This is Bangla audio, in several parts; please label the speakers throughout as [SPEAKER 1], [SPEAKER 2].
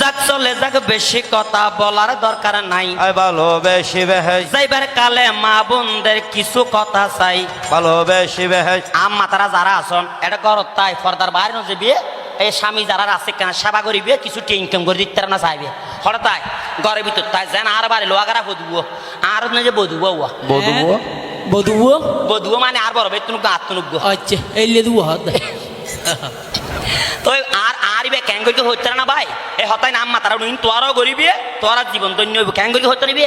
[SPEAKER 1] যাক চলে যাক বেশি কথা বলার দরকার নাই
[SPEAKER 2] ভালোবেসিবে
[SPEAKER 1] যাইবার কালে মা বোনদের কিছু কথা চাই
[SPEAKER 2] ভালোবেসিবে
[SPEAKER 1] আম্মা তারা যারা আছেন এটা ঘরত তাই পর্দার বাইরে ন যাবি এই স্বামী যারা আছে কেন সেবা করিবে কিছু ইনকাম করে দিতে না চাইবে হঠাৎ তাই ঘরের ভিতর তাই যেন আর বাড়ি লোয়াগারা বধুবো আর না যে বধুবো
[SPEAKER 2] বধুবো
[SPEAKER 3] বধুবো
[SPEAKER 1] বধুবো মানে আর বড় বেতনুক আত্মনুক
[SPEAKER 3] আচ্ছা এই লেদু হাত
[SPEAKER 1] তো আর আরবে কেন করি হইতে না ভাই এই হতাই নাম মাতারা নুন তোরাও গরিবে তোরা জীবন ধন্য হইব কেন করি হইতে নিবে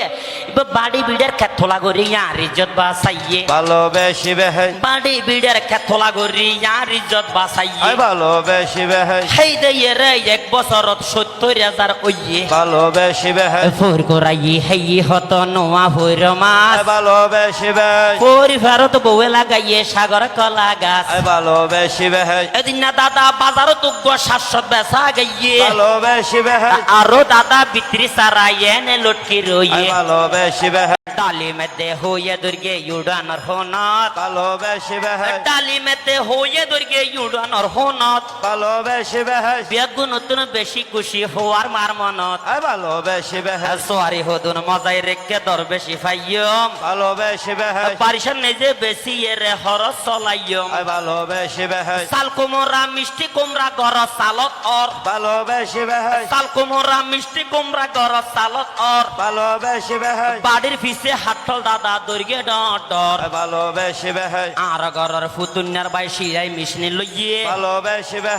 [SPEAKER 1] এবার বাড়ি বিড়ের খেতলা করি আর ইজ্জত বাঁচাইয়ে
[SPEAKER 2] ভালোবেসিবে
[SPEAKER 1] বাড়ি বিড়ের খেতলা করি আর ইজ্জত বাঁচাইয়ে
[SPEAKER 2] ভালোবেসিবে
[SPEAKER 1] সেই দিয়ে রে 1 বছরত 70,000 ওইয়ে
[SPEAKER 2] ভালোবেসিবে
[SPEAKER 1] ফোর করাই হেই হত নোয়া হইর মাছ
[SPEAKER 2] ভালোবেসিবে
[SPEAKER 1] পরিবারত বউয়ে লাগাইয়ে সাগর কলা গাছ
[SPEAKER 2] ভালোবেসিবে
[SPEAKER 1] এদিন না দাদা বাজারত উগ্র শাশ্বত বেচা গাইয়ে
[SPEAKER 2] ভালোবেসিবে
[SPEAKER 1] আরো দাদা বিত্রি সারাইয়ে নে লটকি রইয়ে
[SPEAKER 2] ভালোবেসিবে
[SPEAKER 1] ডালি মেতে হইয়ে দুর্গে উড়ানোর হোনত
[SPEAKER 2] ভালোবেসিবে
[SPEAKER 1] ডালিমেতে হইয়ে দুর্গে উড়ানোর হোনত
[SPEAKER 2] ভালোবেসিবে
[SPEAKER 1] বেগুন নতুন বেশি খুশি হওয়ার মার মনত
[SPEAKER 2] ভালোবেসিবে
[SPEAKER 1] সোয়ারি হদুন মজাই রেখে দর বেশি ফাইয়ম
[SPEAKER 2] ভালোবেসিবে
[SPEAKER 1] পারিশান নিজে বেশি এরে হরস চলাইয়ম
[SPEAKER 2] ভালোবেসিবে
[SPEAKER 1] সাল কুমড়া মিষ্টি কুমড়া গর সালত অর
[SPEAKER 2] ভালোবেসিবে
[SPEAKER 1] সাল কুমড়া মিষ্টি কুমড়া গর সালত অর
[SPEAKER 2] ভালোবেসিবে
[SPEAKER 1] বাড়ির পিছে হাটল দাদা দর্গে ডর
[SPEAKER 2] ভালোবেসিবে
[SPEAKER 1] আর গরর ফুতুন্যার বাই সিলাই মেশিন লইয়ে
[SPEAKER 2] ভালোবেসিবে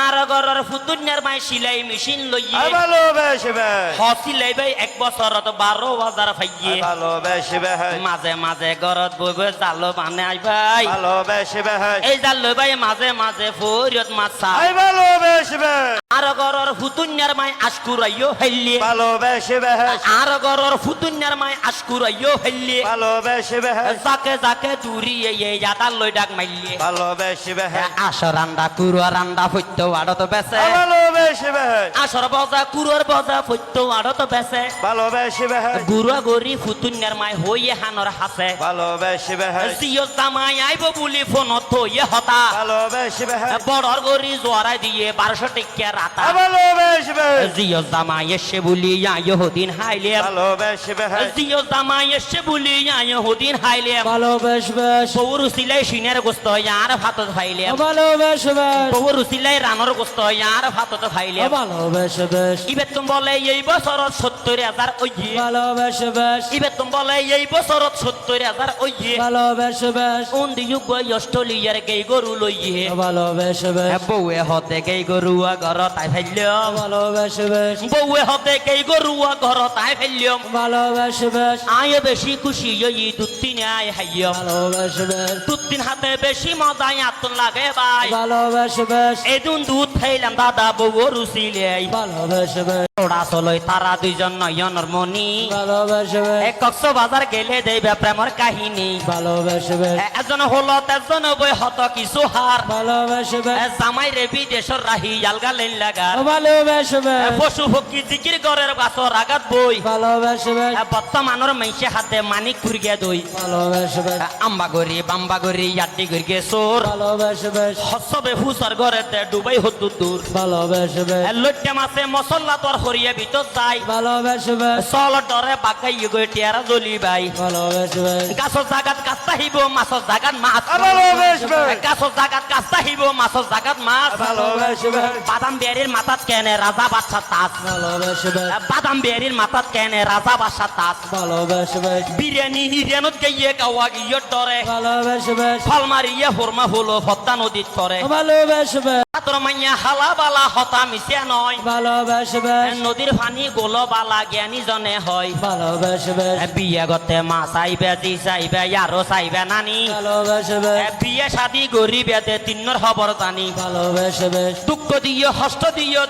[SPEAKER 1] আর গরর ফুতুন্যার বাই সিলাই মেশিন লইয়ে
[SPEAKER 2] ভালোবেসিবে
[SPEAKER 1] হসিলাই বাই 1 বছরত 12,000 ফাইয়ে
[SPEAKER 2] ভালোবেসিবে
[SPEAKER 1] মাঝে মাঝে গরত বইবে জালো বানে আই ভাই
[SPEAKER 2] ভালোবেসিবে
[SPEAKER 1] এই জাল লই ভাই মাঝে মাঝে ফরিয়ত মাছা
[SPEAKER 2] ভালোবেসিবে
[SPEAKER 1] আর গরর ফুতুন্যার মাই আশকুরাইও হেল্লি
[SPEAKER 2] ভালোবেসিবে
[SPEAKER 1] আর গরর ফুতুন্যার মাই আশকুরাইও হেল্লি
[SPEAKER 2] ভালোবেসিবে
[SPEAKER 1] যাকে যাকে দূরি এই জাদাল লই ডাক মাইলি
[SPEAKER 2] ভালোবেসিবে
[SPEAKER 1] আসর রান্দা কুরুয়া রান্দা ফইত আড়ত বেসে
[SPEAKER 2] ভালোবেসিবে
[SPEAKER 1] আসর বজা কুরুর বজা ফইত আড়ত বেসে
[SPEAKER 2] ভালোবেসিবে
[SPEAKER 1] গুরুয়া গরি ফুতুন্যার মাই হইয়ে হানর হাসে
[SPEAKER 2] ভালোবেসিবে
[SPEAKER 1] জিও জামাই আইব বুলি ফোনত হইয়ে হতা
[SPEAKER 2] ভালোবেসিবে
[SPEAKER 1] বড়র গরি জোয়ারাই দিয়ে 1200 টাকা রাতা
[SPEAKER 2] ভালোবেসিবে
[SPEAKER 1] জিও জামাই এসে বুলি আইও হদিন হাইলে
[SPEAKER 2] ভালোবেসিবে
[SPEAKER 1] জিও জামাই এসে বুলি আইও হদিন হাইলে
[SPEAKER 3] ভালোবাসবে
[SPEAKER 1] বউর সিলাই সিনের গোস্ত আর ভাতত ফাইলে
[SPEAKER 3] ভালোবাসবে
[SPEAKER 1] বউর সিলাই রানর গোস্ত আর ভাতত ফাইলে
[SPEAKER 3] ভালোবাসবে
[SPEAKER 1] ইবে তুমি বলে এই বছরত 70,000 ওইয়ে
[SPEAKER 3] ভালোবাসবে
[SPEAKER 1] ইবে তুমি বলে এই বছরত 70,000 ওইয়ে
[SPEAKER 3] ভালোবাসবে
[SPEAKER 1] কোন দিয়ুগ অস্ট্রেলিয়ার গেই গরু লইয়ে
[SPEAKER 3] ভালোবাসবে
[SPEAKER 1] বউয়ে হতে গেই গরুয়া ঘর তাই ফেললাম
[SPEAKER 3] ভালোবাসবে
[SPEAKER 1] বউয়ে হতে গেই গরুয়া ঘর তাই ফেললাম
[SPEAKER 3] ভালোবাসবে
[SPEAKER 1] আয় বেশি খুশি এই দুতিনে আয় হাইয়ম
[SPEAKER 3] ভালোবাসবে
[SPEAKER 1] দুতিন হাতে বেশি মজায় আতন লাগে ভাই
[SPEAKER 3] ভালোবাসবে
[SPEAKER 1] এদিন দুধ খাইলাম দাদা বউ রুচিলে
[SPEAKER 3] ভালোবাসবে
[SPEAKER 1] ওরা চলই তারা দুইজন নয়নর মনি
[SPEAKER 3] ভালোবাসবে
[SPEAKER 1] কক্সবাজার গেলে দেবে প্রেমর কাহিনী
[SPEAKER 3] ভালোবাসবে
[SPEAKER 1] এজন হলো তেজন বই হত কিছু হার
[SPEAKER 3] ভালোবাসবে
[SPEAKER 1] জামাই রে বিদেশর রাহি আলগা লাইন লাগা
[SPEAKER 3] ভালোবাসবে
[SPEAKER 1] পশু পক্ষী জিকির গরের গাছর আগাত বই
[SPEAKER 3] ভালোবাসবে
[SPEAKER 1] বর্তমানের মাইসে হাতে মানিক ঘুরিয়ে দই
[SPEAKER 3] ভালোবাসবে
[SPEAKER 1] আম্বা গরি বাম্বা গরি ইয়াদি গরিয়ে সোর
[SPEAKER 3] ভালোবাসবে
[SPEAKER 1] হসবে হুসার গরেতে ডুবাই হতো দূর
[SPEAKER 3] ভালোবাসবে
[SPEAKER 1] লইটে মাছে মশলা তোর হরিয়ে ভিতর যাই
[SPEAKER 3] ভালোবাসবে
[SPEAKER 1] চল ডরে বাগাই গই টিয়ারা জ্বলি বাই
[SPEAKER 3] ভালোবাসবে
[SPEAKER 1] গাছর জাগাত কাস্তা হিব মাছর জাগাত মাছ
[SPEAKER 2] ভালোবাসবে
[SPEAKER 1] গাছর জাগাত কাস্তা হিব মাছর জাগাত মাছ
[SPEAKER 3] ভালোবাসবে
[SPEAKER 1] বাদাম বেরির মাথাত কেনে রাজা বাদশা তাস
[SPEAKER 3] ভালোবাসবে
[SPEAKER 1] বাদাম বেরির মাথাত কেনে রাজা বাদশা তাস
[SPEAKER 3] ভালোবাসবে
[SPEAKER 1] বিরিয়ানি হিরিয়ানত গিয়ে গাওয়া গিয়ে ডরে
[SPEAKER 3] ভালোবাসবে
[SPEAKER 1] ফল মারিয়ে হরমা হলো পদ্মা নদীর তরে
[SPEAKER 3] ভালোবাসবে
[SPEAKER 1] তোর মাইয়া হালা বালা হতা মিশে নয়
[SPEAKER 3] ভালোবাসবে
[SPEAKER 1] নদীর পানি গোল বালা জ্ঞানী জনে হয়
[SPEAKER 3] ভালোবাসবে
[SPEAKER 1] বিয়ে করতে মা চাইবে জি চাইবে আরো চাইবে নানি
[SPEAKER 3] ভালোবাসবে
[SPEAKER 1] বিয়ে শাদি গরিবে দে তিন্নর খবর জানি
[SPEAKER 3] ভালোবাসবে
[SPEAKER 1] দুঃখ দিও হস্ত দিও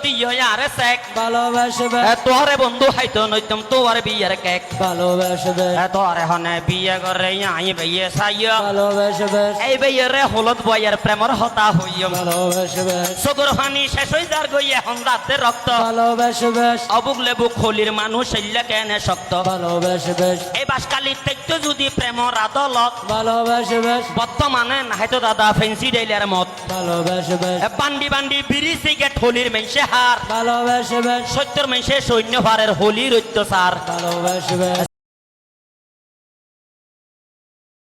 [SPEAKER 1] আরে চেক
[SPEAKER 3] ভালোবাসবে
[SPEAKER 1] তোরে বন্ধু হাইতো নইতম তোর বিয়ের কেক
[SPEAKER 3] ভালোবাসবে
[SPEAKER 1] তোরে হনে বিয়ে করে আই বিয়ে চাইও
[SPEAKER 3] ভালোবাসবে
[SPEAKER 1] এই বিয়েরে হলদ বইয়ের প্রেমর হতা হইও
[SPEAKER 3] ভালোবাসবে
[SPEAKER 1] চকুর পানি শেষ হয়ে যার গই এখন রাতে রক্ত
[SPEAKER 3] ভালোবাসবে বেশ
[SPEAKER 1] অবুক লেবুক হলির মানুষ এল্লা কেনে শক্ত
[SPEAKER 3] ভালোবেসে বেশ
[SPEAKER 1] এই বাসকালির থেকে যদি প্রেমর আদালত
[SPEAKER 3] ভালোবেসে বেশ
[SPEAKER 1] বর্তমানে নাহিতো দাদা ফেন্সি ডেইলার মত
[SPEAKER 3] ভালোবেসে বেশ
[SPEAKER 1] বান্ডি বান্ডি বিড়ি সিগারেট হলির মেনসে হার
[SPEAKER 3] ভালোবেসে বেশ
[SPEAKER 1] 70 মেনসে সৈন্য ভারের হলির অত্যাচার
[SPEAKER 3] ভালোবেসে বেশ